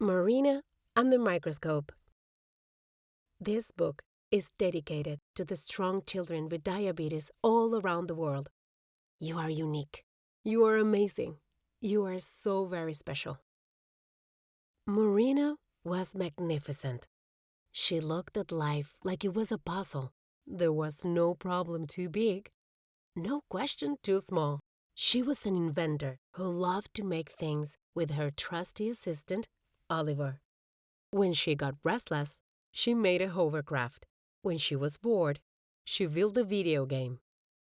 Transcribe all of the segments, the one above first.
Marina and the Microscope. This book is dedicated to the strong children with diabetes all around the world. You are unique. You are amazing. You are so very special. Marina was magnificent. She looked at life like it was a puzzle. There was no problem too big, no question too small. She was an inventor who loved to make things with her trusty assistant, Oliver. When she got restless, she made a hovercraft. When she was bored, she built a video game.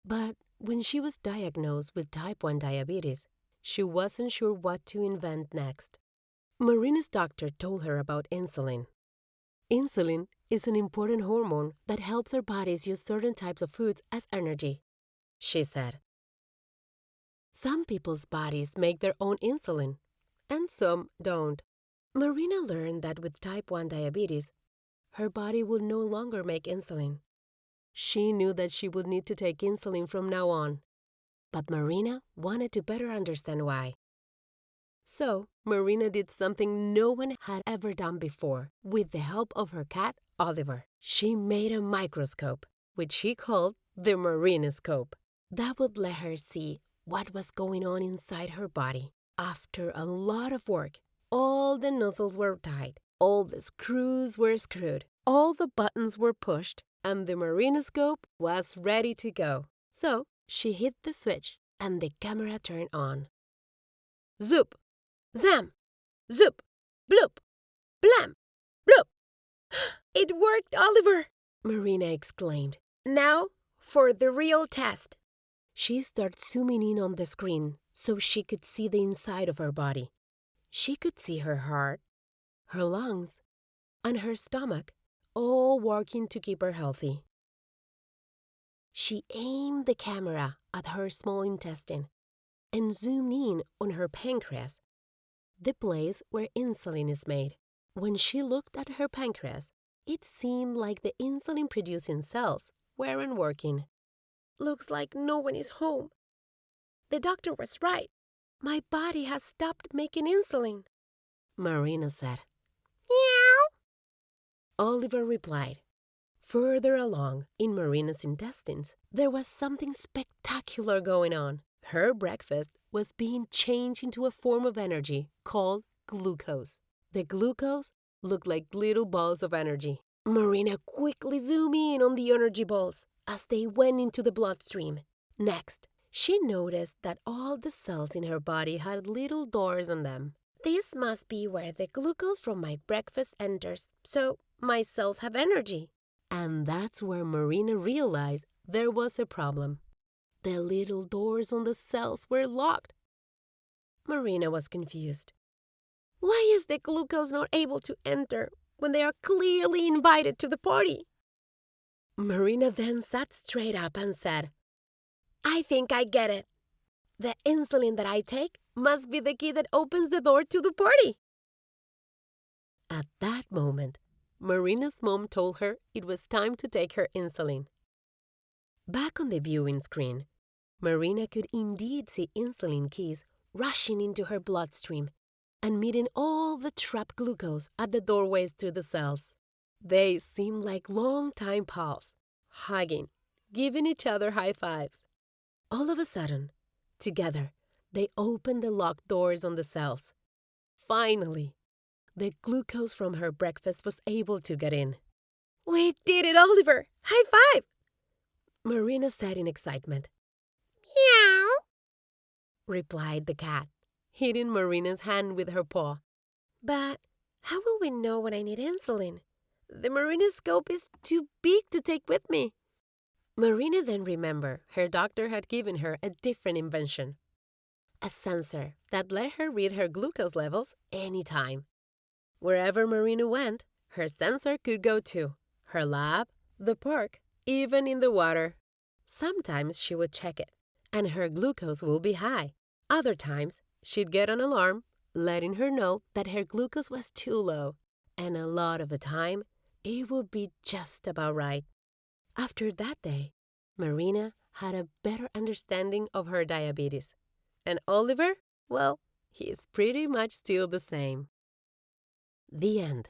But when she was diagnosed with type 1 diabetes, she wasn't sure what to invent next. Marina's doctor told her about insulin. Insulin is an important hormone that helps our bodies use certain types of foods as energy, she said. Some people's bodies make their own insulin, and some don't. Marina learned that with type 1 diabetes, her body would no longer make insulin. She knew that she would need to take insulin from now on, but Marina wanted to better understand why. So, Marina did something no one had ever done before. With the help of her cat, Oliver, she made a microscope, which she called the Marinoscope, that would let her see what was going on inside her body. After a lot of work, all the nozzles were tied, all the screws were screwed, all the buttons were pushed, and the Marinoscope was ready to go. So, she hit the switch, and the camera turned on. Zoop! Zam! Zoop! Bloop! Blam! Bloop! It worked, Oliver! Marina exclaimed. Now for the real test. She started zooming in on the screen so she could see the inside of her body. She could see her heart, her lungs, and her stomach, all working to keep her healthy. She aimed the camera at her small intestine and zoomed in on her pancreas, the place where insulin is made. When she looked at her pancreas, it seemed like the insulin-producing cells weren't working. Looks like no one is home. The doctor was right. My body has stopped making insulin, Marina said. Meow. Oliver replied. Further along in Marina's intestines, there was something spectacular going on. Her breakfast was being changed into a form of energy called glucose. The glucose looked like little balls of energy. Marina quickly zoomed in on the energy balls as they went into the bloodstream. Next, she noticed that all the cells in her body had little doors on them. This must be where the glucose from my breakfast enters, so my cells have energy. And that's where Marina realized there was a problem. The little doors on the cells were locked. Marina was confused. Why is the glucose not able to enter when they are clearly invited to the party? Marina then sat straight up and said, I think I get it. The insulin that I take must be the key that opens the door to the party. At that moment, Marina's mom told her it was time to take her insulin. Back on the viewing screen, Marina could indeed see insulin keys rushing into her bloodstream and meeting all the trapped glucose at the doorways to the cells. They seemed like long-time pals, hugging, giving each other high fives. All of a sudden, together, they opened the locked doors on the cells. Finally, the glucose from her breakfast was able to get in. We did it, Oliver! High five! Marina said in excitement. Meow, replied the cat, hitting Marina's hand with her paw. But how will we know when I need insulin? The Marinoscope is too big to take with me. Marina then remembered her doctor had given her a different invention. A sensor that let her read her glucose levels anytime. Wherever Marina went, her sensor could go too. Her lab, the park, even in the water. Sometimes she would check it, and her glucose would be high. Other times, she'd get an alarm, letting her know that her glucose was too low. And a lot of the time, it would be just about right. After that day, Marina had a better understanding of her diabetes. And Oliver, well, he's pretty much still the same. The end.